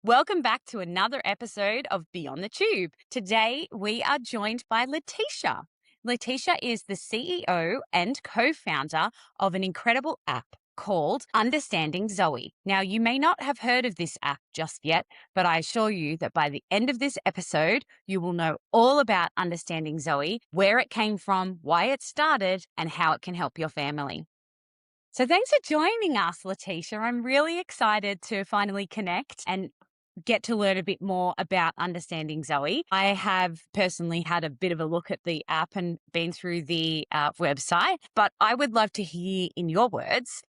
Welcome back to another episode of Beyond the Tube. Today, we are joined by Laetitia. Laetitia is the CEO and co-founder of an incredible app called Understanding Zoe. Now, you may not have heard of this app just yet, but I assure you that by the end of this episode, you will know all about Understanding Zoe, where it came from, why it started, and how it can help your family. So thanks for joining us, Laetitia. I'm really excited to finally connect and get to learn a bit more about Understanding Zoe. I have personally had a bit of a look at the app and been through the website, but I would love to hear in your words,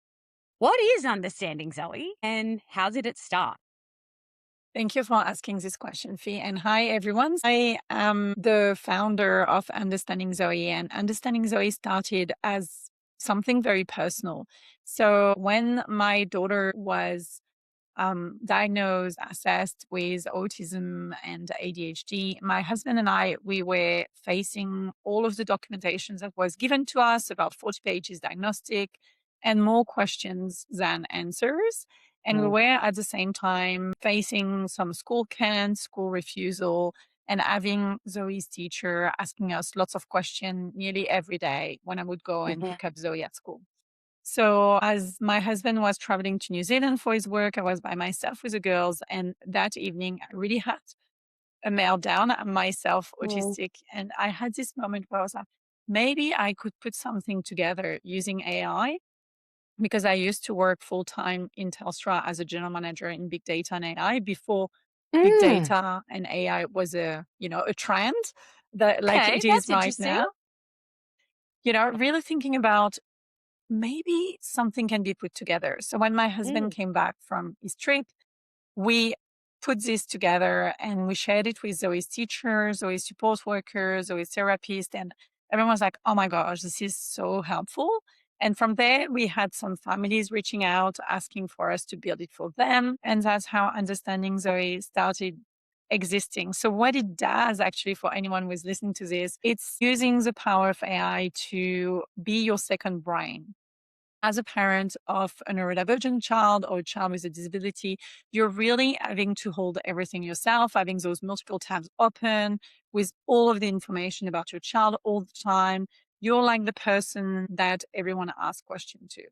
what is Understanding Zoe and how did it start? Thank you for asking this question, Fi. And hi, everyone. I am the founder of Understanding Zoe, and Understanding Zoe started as something very personal. So when my daughter was diagnosed, assessed with autism and ADHD, my husband and I, we were facing all of the documentation that was given to us, about 40 pages diagnostic, and more questions than answers. And we were at the same time facing some school cans, school refusal, and having Zoe's teacher asking us lots of questions nearly every day when I would go and pick up Zoe at school. So as my husband was traveling to New Zealand for his work, I was by myself with the girls. And that evening, I really had a meltdown. I'm myself autistic. And I had this moment where I was like, maybe I could put something together using AI, because I used to work full time in Telstra as a general manager in big data and AI before big data and AI was a trend that like Okay, it is that's right interesting. now. Really thinking about maybe something can be put together. So when my husband came back from his trip, we put this together and we shared it with Zoe's teachers, Zoe's support workers, Zoe's therapist, and everyone was like, oh my gosh, this is so helpful. And from there, we had some families reaching out, asking for us to build it for them. And that's how Understanding Zoe started existing. So what it does actually for anyone who is listening to this, it's using the power of AI to be your second brain. As a parent of a neurodivergent child or a child with a disability, you're really having to hold everything yourself, having those multiple tabs open with all of the information about your child all the time. You're like the person that everyone asks questions to,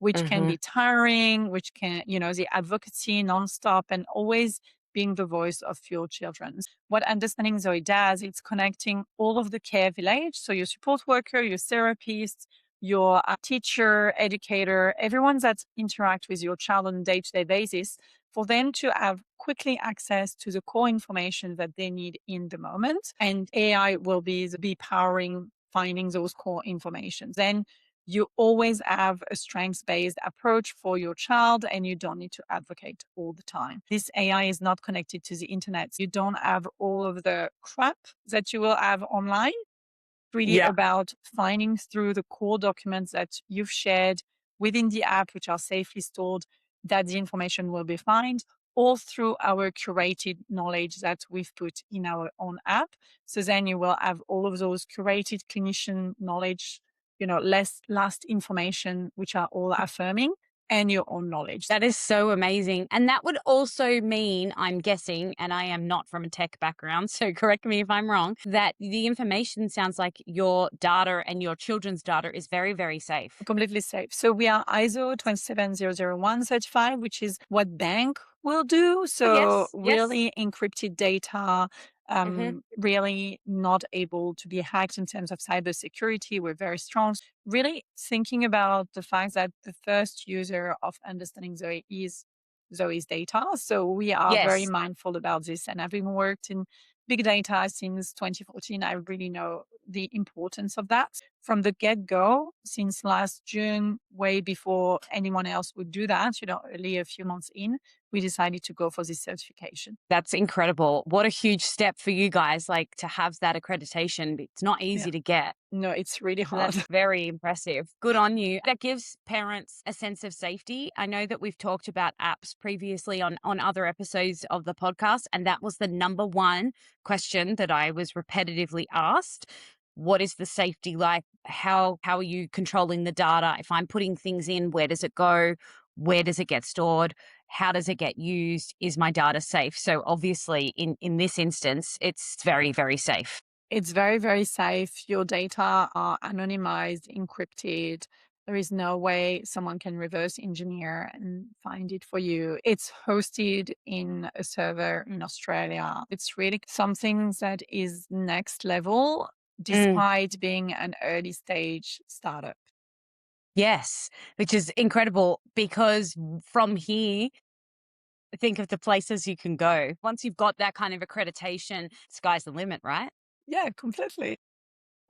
which can be tiring, which can, the advocacy nonstop and always being the voice of your children. What Understanding Zoe does, it's connecting all of the care village. So your support worker, your therapist, your teacher, educator, everyone that interact with your child on a day-to-day basis, for them to have quickly access to the core information that they need in the moment. And AI will be powering finding those core information. Then you always have a strengths-based approach for your child and you don't need to advocate all the time. This AI is not connected to the internet. You don't have all of the crap that you will have online. Really about finding through the core documents that you've shared within the app, which are safely stored, that the information will be found, all through our curated knowledge that we've put in our own app. So then you will have all of those curated clinician knowledge, last information, which are all affirming, and your own knowledge. That is so amazing. And that would also mean, I'm guessing, and I am not from a tech background, so correct me if I'm wrong, that the information sounds like your data and your children's data is very, very safe. Completely safe. So we are ISO 27001 certified, which is what bank will do. So really encrypted data, really not able to be hacked in terms of cybersecurity. We're very strong. Really thinking about the fact that the first user of Understanding Zoe is Zoe's data. So we are very mindful about this. And having worked in big data since 2014, I really know the importance of that. From the get-go, since last June, way before anyone else would do that, only a few months in, we decided to go for this certification. That's incredible. What a huge step for you guys, like to have that accreditation. It's not easy to get. No, it's really hard. That's very impressive. Good on you. That gives parents a sense of safety. I know that we've talked about apps previously on other episodes of the podcast, and that was the number one question that I was repetitively asked. What is the safety like? How are you controlling the data? If I'm putting things in, where does it go? Where does it get stored? how does it get used? Is my data safe? So obviously in this instance, it's very, very safe. It's very, very safe. Your data are anonymized, encrypted. There is no way someone can reverse engineer and find it for you. It's hosted in a server in Australia. It's really something that is next level Mm, despite being an early stage startup. yes, which is incredible because from here, think of the places you can go. Once you've got that kind of accreditation, sky's the limit, right? Yeah, completely.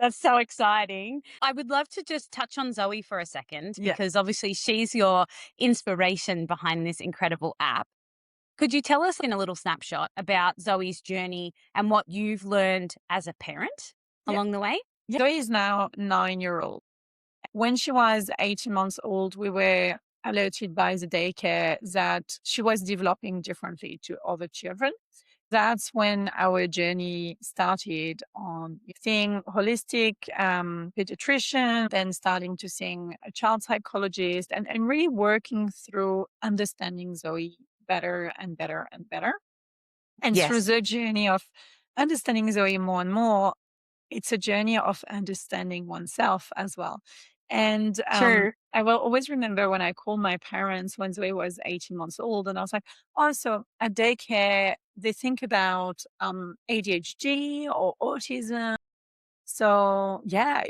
That's so exciting. I would love to just touch on Zoe for a second Yeah. because obviously she's your inspiration behind this incredible app. Could you tell us in a little snapshot about Zoe's journey and what you've learned as a parent Yeah. along the way? Zoe is now 9-year-old. When she was 18 months old, we were alerted by the daycare that she was developing differently to other children. That's when our journey started on seeing holistic pediatrician, then starting to seeing a child psychologist and really working through understanding Zoe better and better and better. And through Yes, the journey of understanding Zoe more and more, it's a journey of understanding oneself as well. And true. I will always remember when I called my parents when Zoe was 18 months old, and I was like, oh, so at daycare, they think about ADHD or autism. So, yeah,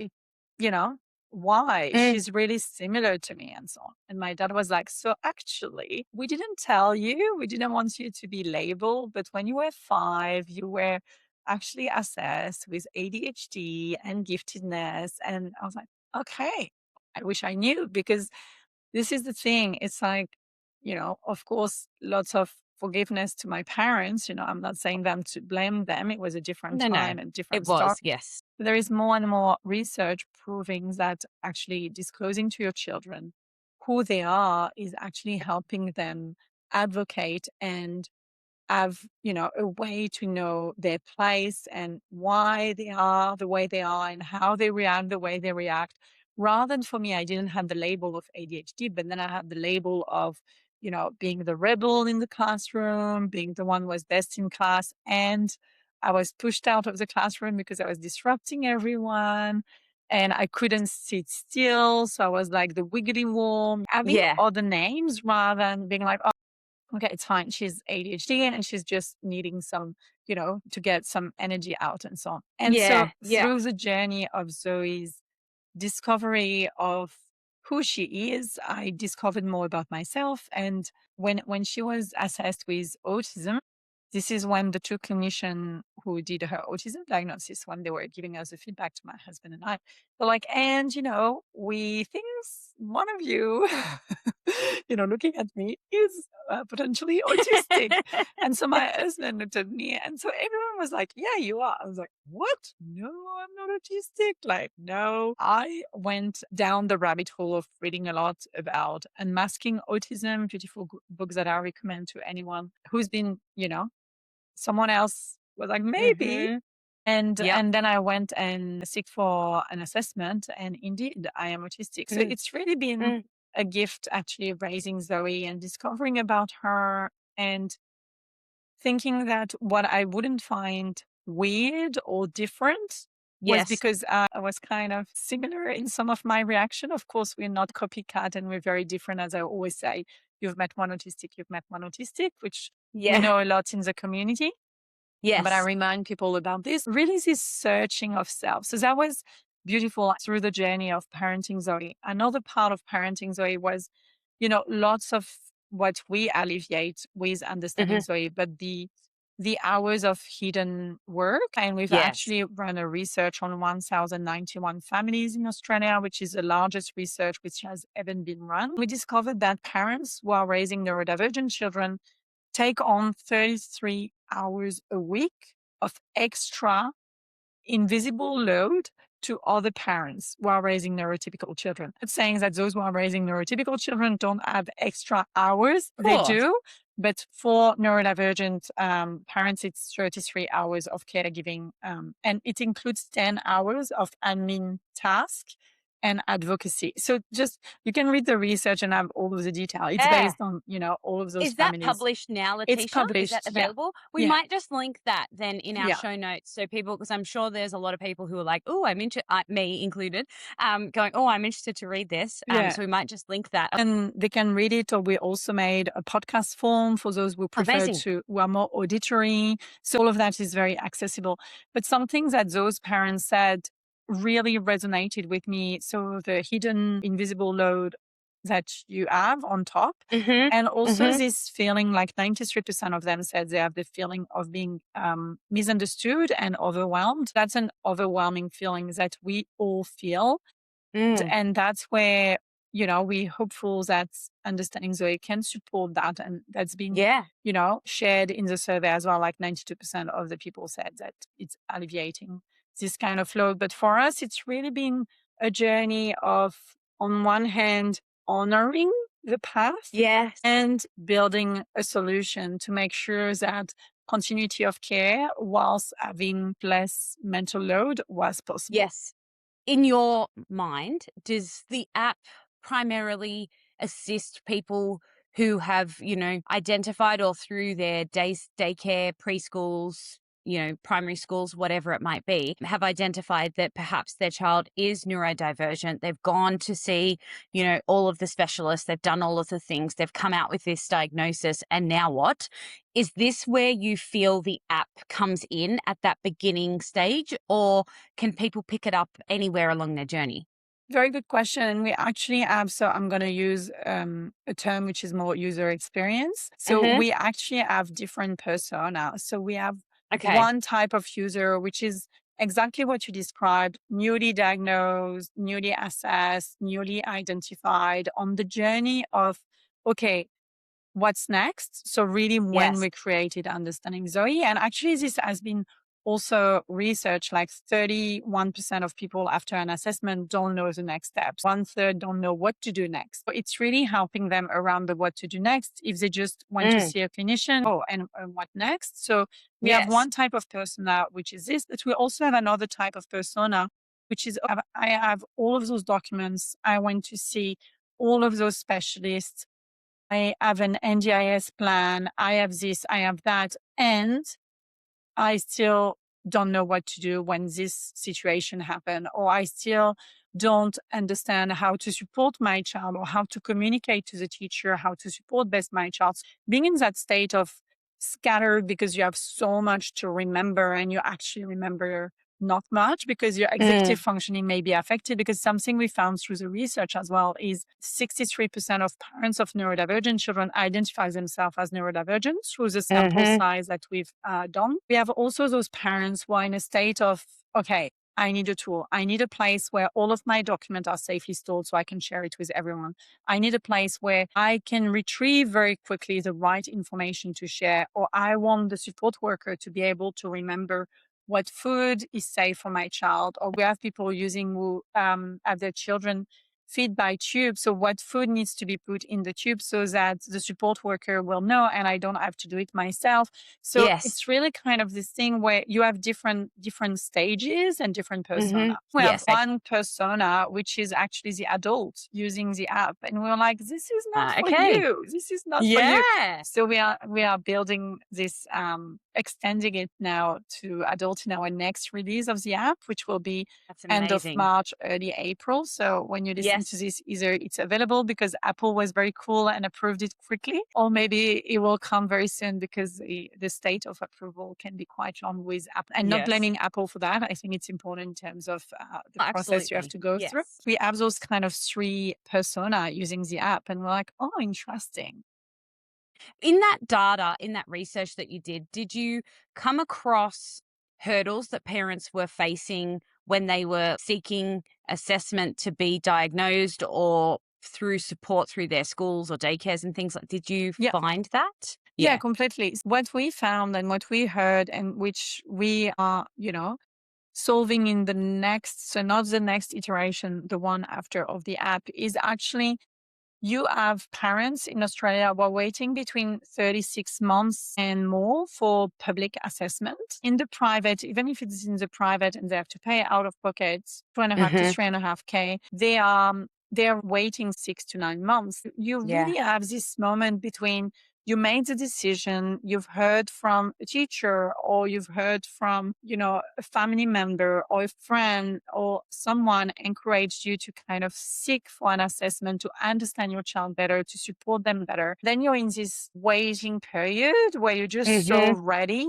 you know, why? Mm, She's really similar to me and so on. And my dad was like, so actually, we didn't tell you, we didn't want you to be labeled, but when you were 5, you were actually assessed with ADHD and giftedness. And I was like, okay, I wish I knew because this is the thing. It's like, of course, lots of forgiveness to my parents. I'm not saying them to blame them. It was a different no, no, time and it different story. was. Yes. There is more and more research proving that actually disclosing to your children who they are is actually helping them advocate and have, a way to know their place and why they are the way they are and how they react the way they react. Rather than for me, I didn't have the label of ADHD, but then I had the label of, being the rebel in the classroom, being the one who was best in class. And I was pushed out of the classroom because I was disrupting everyone and I couldn't sit still. So I was like the wiggly worm, having Yeah. other names rather than being like, okay, it's fine. She's ADHD and she's just needing some, to get some energy out and so on. And so Yeah. Yeah. through the journey of Zoe's discovery of who she is, I discovered more about myself. And when she was assessed with autism, this is when the two clinicians who did her autism diagnosis, when they were giving us the feedback to my husband and I, they're like, and we think one of you, looking at me is potentially autistic. And so my husband looked at me, and so everyone was like, "Yeah, you are." I was like, "What? No, I'm not autistic." Like, no. I went down the rabbit hole of reading a lot about unmasking autism, beautiful books that I recommend to anyone who's been, someone else was like, maybe. Mm-hmm. And Yep. and then I went and seek for an assessment, and indeed I am autistic. So Mm, it's really been mm. a gift actually raising Zoe and discovering about her and thinking that what I wouldn't find weird or different was Yes. because I was kind of similar in some of my reaction. Of course, we're not copycat and we're very different. As I always say, you've met one autistic, which we Yeah. know a lot in the community. But I Yes. remind people about this, really this searching of self. So that was beautiful through the journey of parenting Zoe. Another part of parenting Zoe was, lots of what we alleviate with understanding Hmm. Zoe, but the hours of hidden work. And we've Yes. actually run a research on 1,091 families in Australia, which is the largest research which has ever been run. We discovered that parents who are raising neurodivergent children take on 33 hours a week of extra invisible load to other parents who are raising neurotypical children. It's saying that those who are raising neurotypical children don't have extra hours. Of They course. do. But for neurodivergent parents, it's 33 hours of caregiving. And it includes 10 hours of admin task and advocacy. So just, you can read the research and have all of the detail. It's Yeah. based on, all of those Is that families. published now, It's Letitia? Is that published. Yeah. available? We Yeah. might just link that then in our Yeah. show notes so people, because I'm sure there's a lot of people who are like, oh, I'm interested, me included, going, oh, I'm interested to read this. Yeah. So we might just link that. And they can read it, or we also made a podcast form for those who prefer Amazing. who are more auditory. So all of that is very accessible. But some things that those parents said really resonated with me. So the hidden invisible load that you have on top. Mm-hmm. And also Mm-hmm. this feeling, like 93% of them said they have the feeling of being misunderstood and overwhelmed. That's an overwhelming feeling that we all feel. Mm. And that's where, we hopeful that Understanding Zoe can support that. And that's been, Yeah. shared in the survey as well. Like 92% of the people said that it's alleviating this kind of load. But for us, it's really been a journey of, on one hand, honoring the path Yes. and building a solution to make sure that continuity of care whilst having less mental load was possible. Yes. In your mind, does the app primarily assist people who have, identified, or through their daycare, preschools, primary schools, whatever it might be, have identified that perhaps their child is neurodivergent? They've gone to see, all of the specialists, they've done all of the things, they've come out with this diagnosis, and now what? Is this where you feel the app comes in at that beginning stage, or can people pick it up anywhere along their journey? Very good question. And we actually have, so I'm going to use a term which is more user experience. So Mm-hmm. we actually have different persona. So we have Okay. one type of user, which is exactly what you described: newly diagnosed, newly assessed, newly identified, on the journey of, okay, what's next? So really, when Yes. we created Understanding Zoe, and actually this has been also research, like 31% of people after an assessment don't know the next steps. 1/3 don't know what to do next. So it's really helping them around the what to do next. If they just want to Mm. see a clinician, and what next? So we have Yes. one type of persona, which is this, but we also have another type of persona, which is, I have all of those documents. I went to see all of those specialists. I have an NDIS plan. I have this, I have that. And I still don't know what to do when this situation happened, or I still don't understand how to support my child, or how to communicate to the teacher, how to support best my child. Being in that state of scattered because you have so much to remember, and you actually remember not much because your executive Mm. functioning may be affected. Because something we found through the research as well is 63% of parents of neurodivergent children identify themselves as neurodivergent through the sample Mm-hmm. size that we've done. We have also those parents who are in a state of, okay, I need a tool. I need a place where all of my documents are safely stored so I can share it with everyone. I need a place where I can retrieve very quickly the right information to share, or I want the support worker to be able to remember what food is safe for my child. Or we have people using who have their children feed by tube. So what food needs to be put in the tube so that the support worker will know and I don't have to do it myself. So Yes. it's really kind of this thing where you have different stages and different Mm-hmm. persona. We have Yes. one persona, which is actually the adult using the app. And we're like, this is not for Okay. you. This is not for you. Yeah. So we are building this, extending it now to adult in our next release of the app, which will be That's end of amazing. March, early April. So when you listen to Yes. this, either it's available because Apple was very cool and approved it quickly, or maybe it will come very soon because the state of approval can be quite long with Apple. And not Yes. blaming Apple for that. I think it's important in terms of the process you have Absolutely. to go through. Yes. We have those kind of three persona using the app, and we're like, oh, interesting. In that data, in that research that you did you come across hurdles that parents were facing when they were seeking assessment to be diagnosed, or through support through their schools or daycares and things like? Did you Yeah. find that? Yeah, Yeah. completely. What we found and what we heard, and which we are, solving in the next, so not the next iteration, the one after of the app, is actually you have parents in Australia who are waiting between 36 months and more for public assessment. In the private, even if it's in the private and they have to pay out of pocket 2.5 to Mm-hmm. 3.5K, they're waiting 6 to 9 months. You Yeah. really have this moment between you made the decision, you've heard from a teacher, or you've heard from, a family member or a friend, or someone encouraged you to kind of seek for an assessment to understand your child better, to support them better. Then you're in this waiting period where you're just so Mm-hmm. ready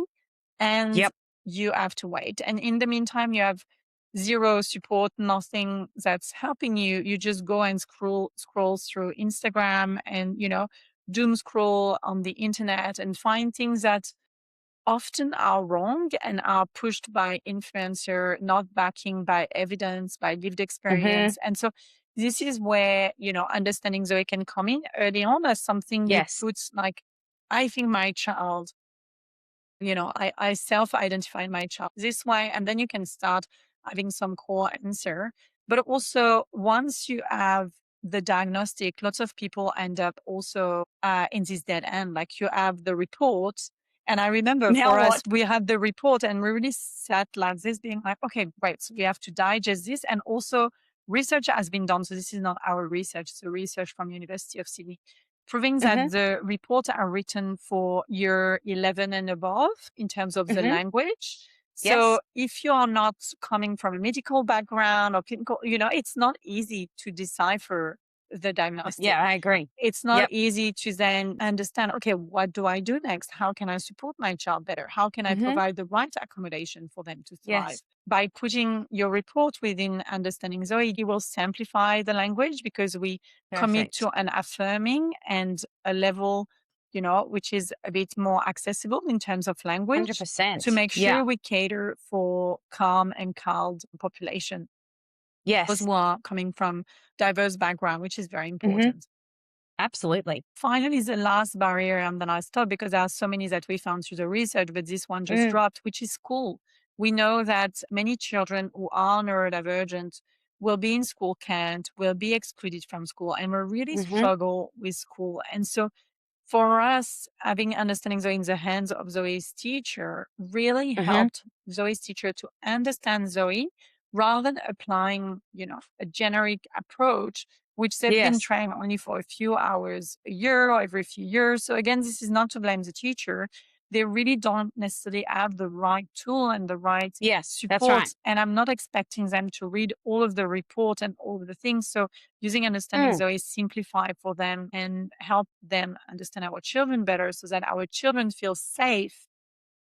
and Yep. you have to wait. And in the meantime, you have zero support, nothing that's helping you. You just go and scroll through Instagram and, doom scroll on the internet and find things that often are wrong and are pushed by influencer, not backing by evidence, by lived Mm-hmm. experience. And so this is where, understanding Zoe can come in early on as something you Yes. put like, I think my child, I self-identify my child this way, and then you can start having some core answer. But also, once you have the diagnostic, lots of people end up also in this dead end. Like you have the report. And I remember Now for us, what? we had the report and we really sat like this, being like, okay, right, so we have to digest this. And also, research has been done. So this is not our research, it's research from University of Sydney, proving that Mm-hmm. the reports are written for year 11 and above in terms of the Mm-hmm. language. So Yes. if you are not coming from a medical background or clinical, it's not easy to decipher the diagnostic. Yeah, I agree. It's not Yep. easy to then understand, okay, what do I do next? How can I support my child better? How can I Mm-hmm. provide the right accommodation for them to thrive? Yes. By putting your report within Understanding Zoe, you will simplify the language because we commit Perfect. to an affirming and a level, which is a bit more accessible in terms of language to 100%. make Yeah. sure we cater for calm and calm population, those Yes. who are coming from diverse background, which is very Mm-hmm. important. Absolutely. Finally, the last barrier, and then I stop because there are so many that we found through the research, but this one just Mm. dropped, which is school. We know that many children who are neurodivergent will be in school, can't, will be excluded from school, and will really Mm-hmm. struggle with school. And so for us, having understanding Zoe in the hands of Zoe's teacher really Mm-hmm. helped Zoe's teacher to understand Zoe rather than applying, a generic approach, which they've been Yes. trying only for a few hours a year or every few years. So again, this is not to blame the teacher. They really don't necessarily have the right tool and the right Yes. That's support. right. And I'm not expecting them to read all of the report and all of the things. So using understanding Mm. Zoe simplify for them and help them understand our children better so that our children feel safe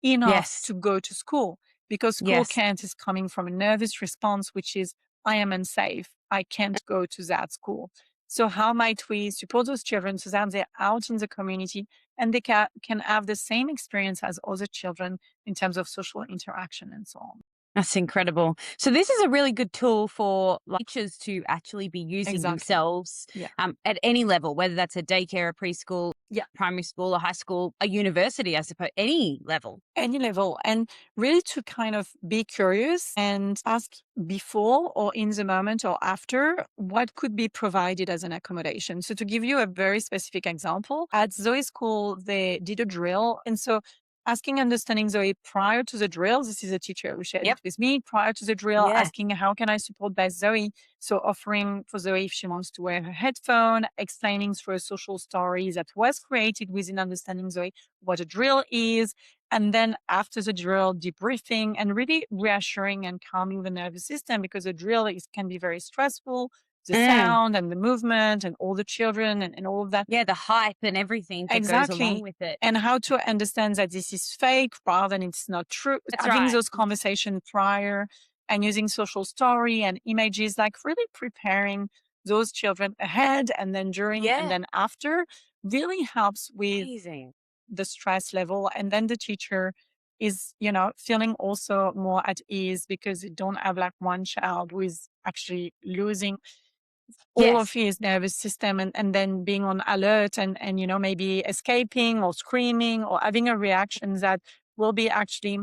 enough Yes. to go to school, because school Yes. can't is coming from a nervous response, which is, I am unsafe. I can't go to that school. So how might we support those children so that they're out in the community and they can have the same experience as other children in terms of social interaction and so on? That's incredible. So this is a really good tool for teachers to actually be using Exactly. themselves Yeah. at any level, whether that's a daycare, a preschool, Yeah. primary school, a high school, a university, I suppose, any level. Any level, and really to kind of be curious and ask before or in the moment or after what could be provided as an accommodation. So to give you a very specific example, at Zoe school they did a drill, and so asking understanding Zoe prior to the drill, this is a teacher who shared Yep. it with me, prior to the drill, Yeah. asking how can I support best Zoe. So offering for Zoe if she wants to wear her headphone, explaining through a social story that was created within understanding Zoe what a drill is, and then after the drill, debriefing and really reassuring and calming the nervous system, because a drill can be very stressful. The Mm. sound and the movement and all the children and all of that. Yeah, the hype and everything that goes along Exactly. with it. And how to understand that this is fake rather than it's not true. That's Having right. those conversations prior and using social story and images, like really preparing those children ahead and then during and Yeah. then after, really helps with Amazing. the stress level. And then the teacher is, feeling also more at ease because you don't have like one child who is actually losing all of Yes. his nervous system and then being on alert and, maybe escaping or screaming or having a reaction that will be actually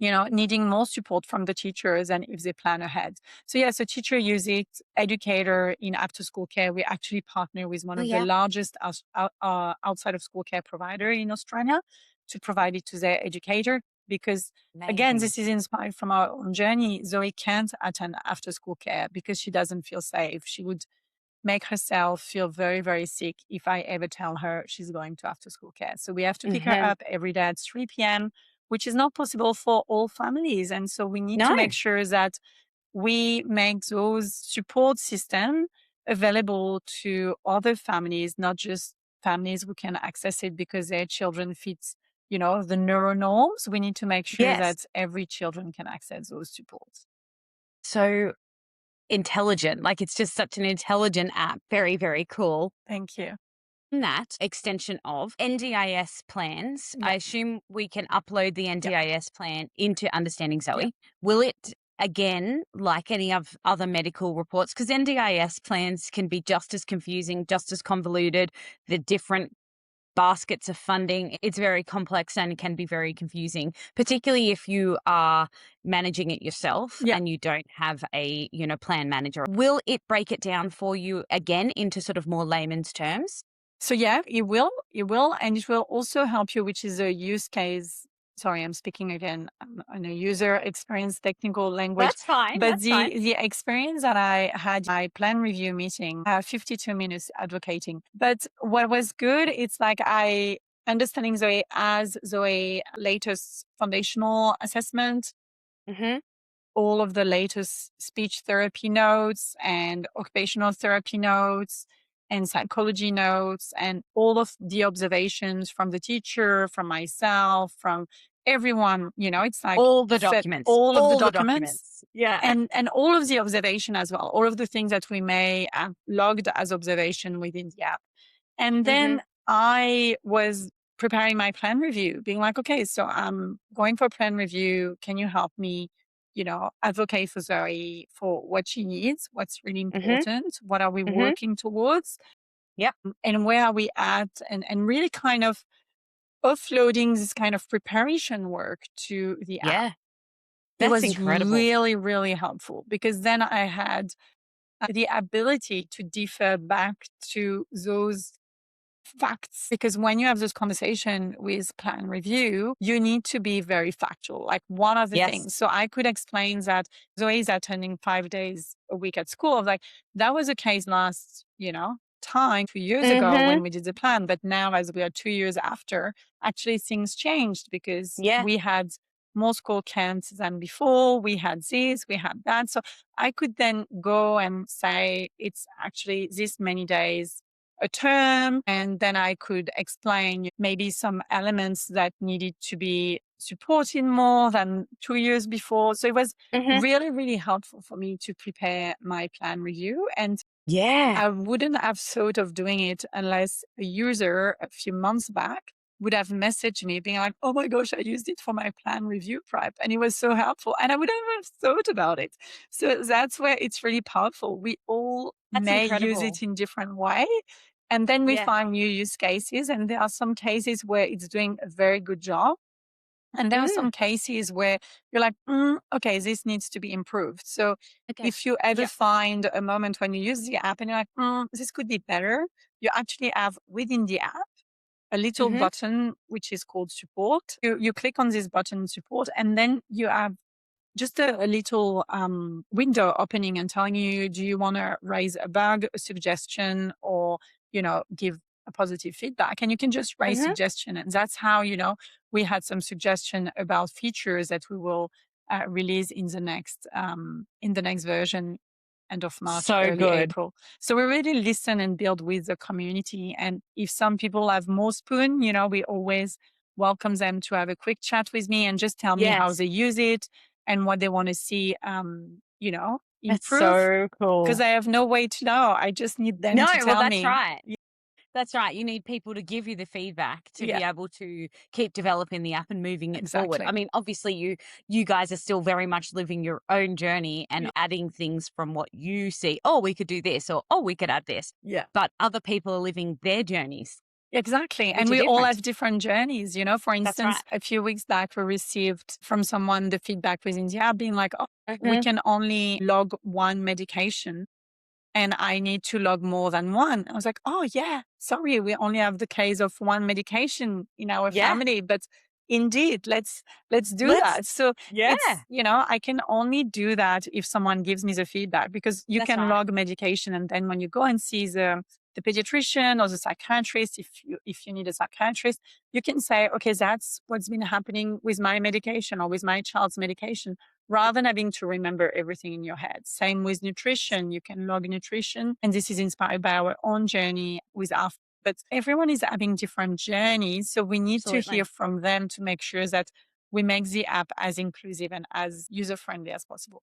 needing more support from the teachers and if they plan ahead. So yes, a teacher use it, educator in after school care. We actually partner with one Oh, of the yeah. largest outside of school care provider in Australia to provide it to their educator. Because again, Amazing. this is inspired from our own journey. Zoe can't attend after school care because she doesn't feel safe. She would make herself feel very, very sick if I ever tell her she's going to after school care. So we have to pick her Hmm. up every day at 3 p.m., which is not possible for all families. And so we need to No. make sure that we make those support system available to other families, not just families who can access it because their children fits, the neuro norms. We need to make sure Yes. that every children can access those supports. So intelligent. Like, it's just such an intelligent app. Very, very cool. Thank you. That extension of NDIS plans, Yeah. I assume we can upload the Yeah. NDIS plan into Understanding Yeah. Zoe. Will it, again, like any of other medical reports, because NDIS plans can be just as confusing, just as convoluted, the different baskets of funding. It's very complex and can be very confusing, particularly if you are managing it yourself Yeah. and you don't have a, plan manager. Will it break it down for you again into sort of more layman's terms? So yeah, it will, and it will also help you, which is a use case. Sorry, I'm speaking again on a user experience technical language, That's fine. but That's fine. the experience that I had my plan review meeting, 52 minutes advocating. But what was good, it's like I understanding Zoe as Zoe latest foundational assessment, Mm-hmm. all of the latest speech therapy notes and occupational therapy notes and psychology notes and all of the observations from the teacher, from myself, from everyone, it's like All the set documents. all of the All the documents documents. Yeah. and all of the observation as well, all of the things that we may have logged as observation within the app. And Mm-hmm. then I was preparing my plan review, being like, okay, so I'm going for a plan review. Can you help me, advocate for Zoe for what she needs, what's really Mm-hmm. important, what are we Mm-hmm. working towards, Yep. and where are we at, and really kind of offloading this kind of preparation work to the app. Yeah. It That's was incredible. really, really helpful because then I had the ability to defer back to those facts, because when you have this conversation with plan review, you need to be very factual. Like one of the Yes. things, so I could explain that Zoe is attending 5 days a week at school. Of like that was a case last, time 2 years ago Mm-hmm. when we did the plan, but now as we are 2 years after, actually things changed because Yeah. we had more school camps than before. We had this, we had that. So I could then go and say it's actually this many days a term, and then I could explain maybe some elements that needed to be supported more than 2 years before. So it was Mm-hmm. really, really helpful for me to prepare my plan review. And Yeah. I wouldn't have thought of doing it unless a user a few months back would have messaged me being like, oh my gosh, I used it for my plan review prep and it was so helpful. And I wouldn't have thought about it. So that's where it's really powerful. We all That's may use incredible. it in different way. And then we Yeah. find new use cases. And there are some cases where it's doing a very good job. And there are Mm. some cases where you're like, okay, this needs to be improved. So Okay. if you ever Yeah. find a moment when you use the app and you're like, this could be better, you actually have within the app a little Mm-hmm. button which is called support. You click on this button support, and then you have just a little window opening and telling you, do you want to raise a bug, a suggestion, or, give a positive feedback? And you can just raise Mm-hmm. suggestion. And that's how, we had some suggestion about features that we will release in the next version, end of March, So early good. April. So we really listen and build with the community. And if some people have more spoon, we always welcome them to have a quick chat with me and just tell me how Yes. they use it and what they want to see, That's improve. so Because cool. I have no way to know. I just need them No, to well, tell that's me. right. That's right. You need people to give you the feedback to Yeah, be able to keep developing the app and moving it forward. I exactly. mean, obviously you guys are still very much living your own journey and Yeah. adding things from what you see. Oh, we could do this, or oh, we could add this. Yeah. But other people are living their journeys. Exactly. And which are we all different. have different journeys. For That's instance, right. a few weeks back, we received from someone the feedback within the app being like, oh, we Hmm. can only log one medication and I need to log more than one. I was like, oh, yeah, sorry, we only have the case of one medication in our Yeah. family. But indeed, let's do Let's, that. So yeah, it's, I can only do that if someone gives me the feedback, because you that's can right. log medication. And then when you go and see the pediatrician or the psychiatrist, if you need a psychiatrist, you can say, okay, that's what's been happening with my medication or with my child's medication, rather than having to remember everything in your head. Same with nutrition. You can log nutrition. And this is inspired by our own journey with our, but everyone is having different journeys. So we need to hear Absolutely. from them to make sure that we make the app as inclusive and as user-friendly as possible.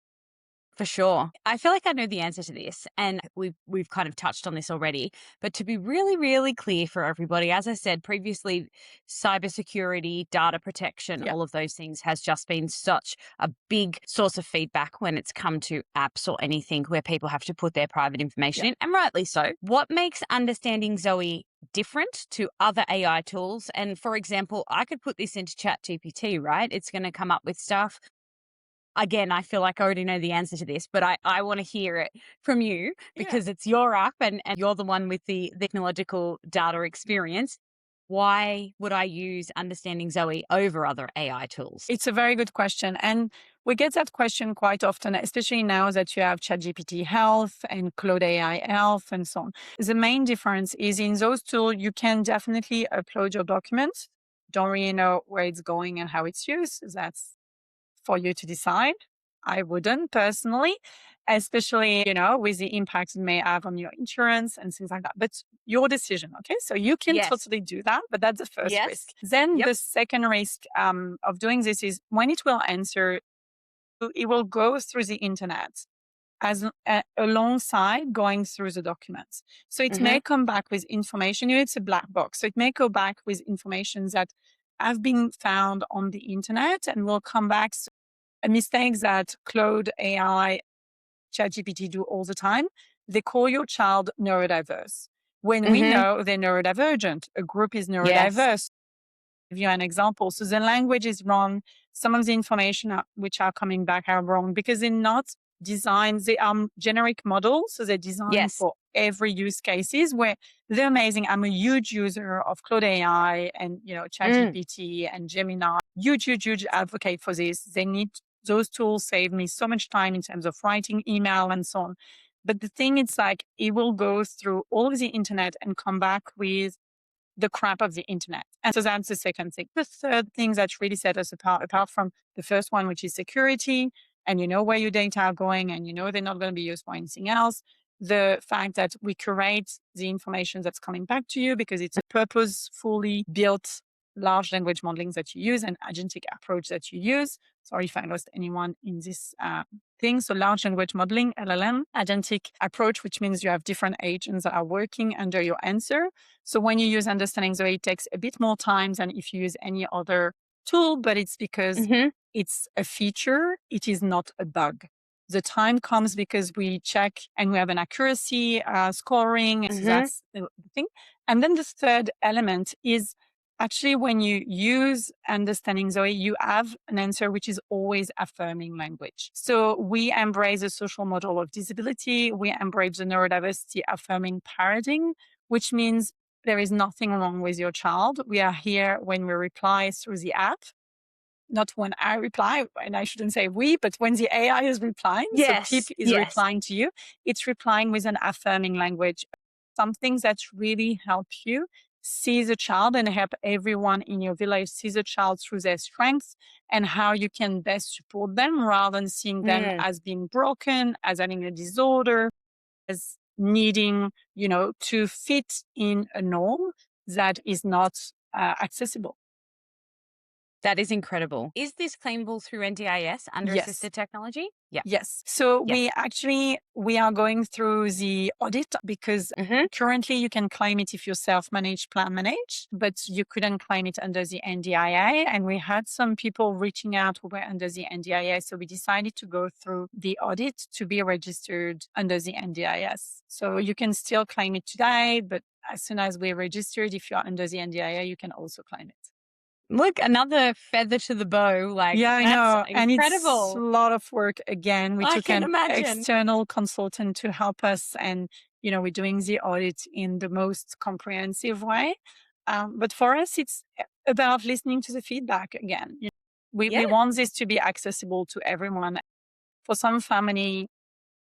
For sure. I feel like I know the answer to this, and we've kind of touched on this already. But to be really, really clear for everybody, as I said previously, cybersecurity, data protection, Yeah. all of those things has just been such a big source of feedback when it's come to apps or anything where people have to put their private information Yeah. in, and rightly so. What makes Understanding Zoe different to other AI tools? And for example, I could put this into ChatGPT, right? It's going to come up with stuff. Again, I feel like I already know the answer to this, but I want to hear it from you Yeah. because it's your app and you're the one with the technological data experience. Why would I use Understanding Zoe over other AI tools? It's a very good question. And we get that question quite often, especially now that you have ChatGPT Health and Claude AI Health and so on. The main difference is in those tools, you can definitely upload your documents. Don't really know where it's going and how it's used. That's for you to decide. I wouldn't personally, especially, with the impact it may have on your insurance and things like that. But your decision, okay? So you can Yes. totally do that, but that's the first risk. Yes. Then Yep. the second risk of doing this is when it will answer, it will go through the internet as alongside going through the documents. So it Mm-hmm. may come back with information. It's a black box. So it may go back with information that have been found on the internet and will come back. A mistake that Claude AI, ChatGPT do all the time. They call your child neurodiverse when we Mm-hmm. know they're neurodivergent. A group is Yes. neurodiverse. Give you an example. So the language is wrong. Some of the information which are coming back are wrong because they're not designed. They are generic models. So they're designed Yes. for every use cases where they're amazing. I'm a huge user of Claude AI and, Mm. ChatGPT and Gemini. Huge advocate for this. Those tools save me so much time in terms of writing email and so on. But the thing is like, it will go through all of the internet and come back with the crap of the internet. And so that's the second thing. The third thing that really set us apart from the first one, which is security, and you know where your data are going, and you know they're not going to be used for anything else. The fact that we curate the information that's coming back to you because it's a purposefully built large language modeling that you use and agentic approach that you use. Sorry if I lost anyone in this thing. So large language modeling, LLM, agentic approach, which means you have different agents that are working under your answer. So when you use Understanding Zoe, it takes a bit more time than if you use any other tool, but it's because Mm-hmm. it's a feature. It is not a bug. The time comes because we check and we have an accuracy scoring. So Mm-hmm. that's the thing. And then the third element is actually when you use Understanding Zoe, you have an answer which is always affirming language. So we embrace a social model of disability. We embrace the neurodiversity affirming paradigm, which means there is nothing wrong with your child. We are here when we reply through the app, not when I reply, and I shouldn't say we, but when the AI is replying, so Pip Yes. is Yes. replying to you, it's replying with an affirming language, something that really help you see the child and help everyone in your village see the child through their strengths and how you can best support them rather than seeing them Mm. as being broken, as having a disorder, as needing, to fit in a norm that is not accessible. That is incredible. Is this claimable through NDIS under Yes. assisted technology? Yeah. Yes. So Yeah. we are going through the audit because Mm-hmm. currently you can claim it if you self-manage, plan manage, but you couldn't claim it under the NDIA. And we had some people reaching out who were under the NDIA. So we decided to go through the audit to be registered under the NDIS. So you can still claim it today, but as soon as we're registered, if you're under the NDIS, you can also claim it. Look, another feather to the bow. Like, Yeah, I that's know. And it's a incredible. lot of work. Again, we I took can an imagine. external consultant to help us, and, we're doing the audit in the most comprehensive way. But for us, it's about listening to the feedback again. We Yeah, want this to be accessible to everyone. For some family,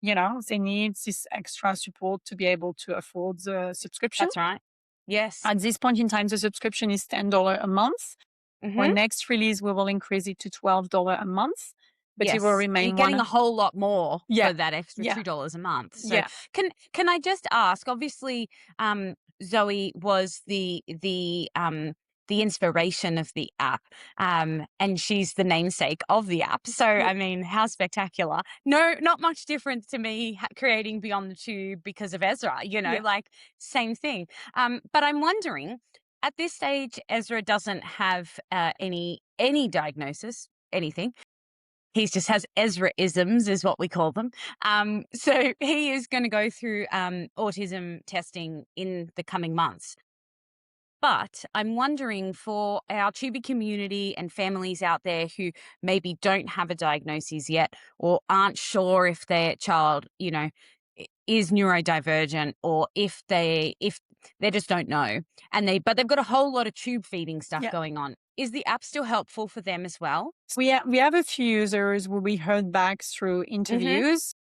they need this extra support to be able to afford the subscription. that's right. Yes. At this point in time, the subscription is $10 a month. Our Mm-hmm. next release, we will increase it to $12 a month, but it will Yes. You're remain getting a one. whole lot more Yeah, for that extra yeah, $2 a month. So yeah, can I just ask, obviously, Zoe was the inspiration of the app. And she's the namesake of the app. So yeah, I mean, how spectacular. No, not much different to me creating Beyond the Tube because of Ezra, yeah. like same thing. But I'm wondering, at this stage, Ezra doesn't have any diagnosis, anything. He just has Ezra-isms, is what we call them. So he is going to go through autism testing in the coming months. But I'm wondering, for our Tubi community and families out there who maybe don't have a diagnosis yet, or aren't sure if their child, is neurodivergent, or if they just don't know, but they've got a whole lot of tube feeding stuff Yeah. going on. Is the app still helpful for them as well? We have a few users who we heard back through interviews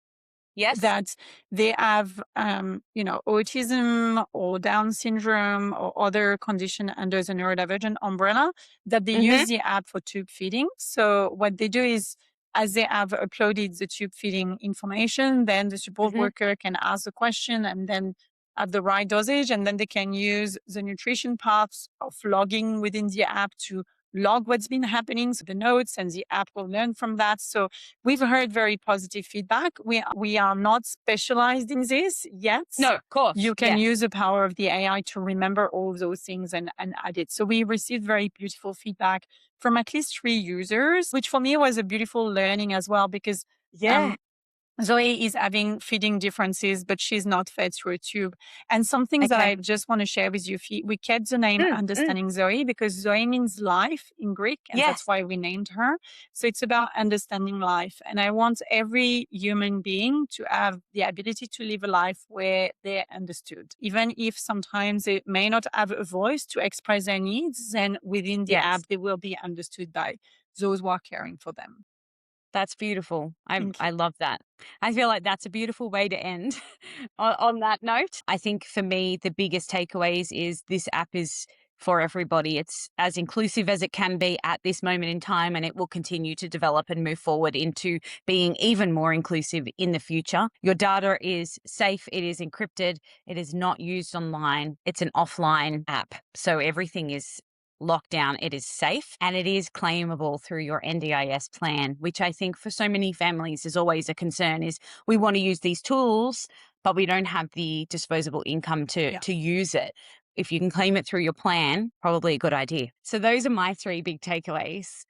Yes. that they have, autism or Down syndrome or other condition under the neurodivergent umbrella, that they use the app for tube feeding. So what they do is, as they have uploaded the tube feeding information, then the support worker can ask the question and then have the right dosage, and then they can use the nutrition parts of logging within the app to log what's been happening, so the notes, and the app will learn from that. So we've heard very positive feedback. We are not specialized in this yet. No, of course. You can yes. use the power of the AI to remember all of those things and add it. So we received very beautiful feedback from at least 3 users, which for me was a beautiful learning as well, because Yeah. Zoe is having feeding differences, but she's not fed through a tube. And some things that Okay. I just want to share with you. We kept the name Understanding Zoe because Zoe means life in Greek, and Yes. that's why we named her. So it's about understanding life. And I want every human being to have the ability to live a life where they're understood. Even if sometimes they may not have a voice to express their needs, then within the Yes. app, they will be understood by those who are caring for them. That's beautiful. Thank you. I love that. I feel like that's a beautiful way to end on that note. I think for me, the biggest takeaways is this app is for everybody. It's as inclusive as it can be at this moment in time, and it will continue to develop and move forward into being even more inclusive in the future. Your data is safe. It is encrypted. It is not used online. It's an offline app. So everything is lockdown. It is safe, and it is claimable through your NDIS plan, which I think for so many families is always a concern. Is we want to use these tools, but we don't have the disposable income to use it. If you can claim it through your plan, probably a good idea. So those are my 3 big takeaways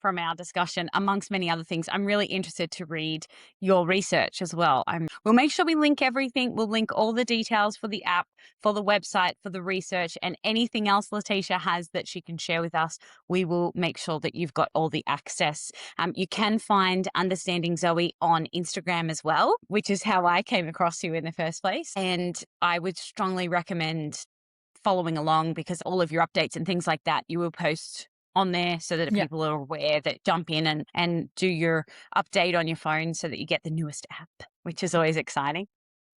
from our discussion, amongst many other things. I'm really interested to read your research as well. We'll make sure we link everything. We'll link all the details for the app, for the website, for the research, and anything else Laetitia has that she can share with us. We will make sure that you've got all the access. You can find Understanding Zoe on Instagram as well, which is how I came across you in the first place. And I would strongly recommend following along, because all of your updates and things like that, you will post on there so that people are aware, that jump in and do your update on your phone so that you get the newest app, which is always exciting.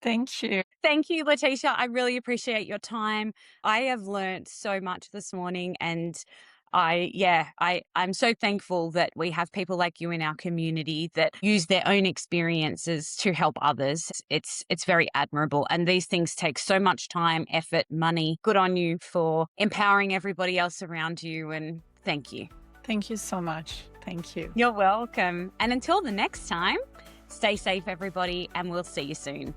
Thank you. Thank you, Laetitia. I really appreciate your time. I have learned so much this morning, and I'm so thankful that we have people like you in our community that use their own experiences to help others. It's very admirable. And these things take so much time, effort, money. Good on you for empowering everybody else around you. And thank you. Thank you so much. Thank you. You're welcome. And until the next time, stay safe, everybody, and we'll see you soon.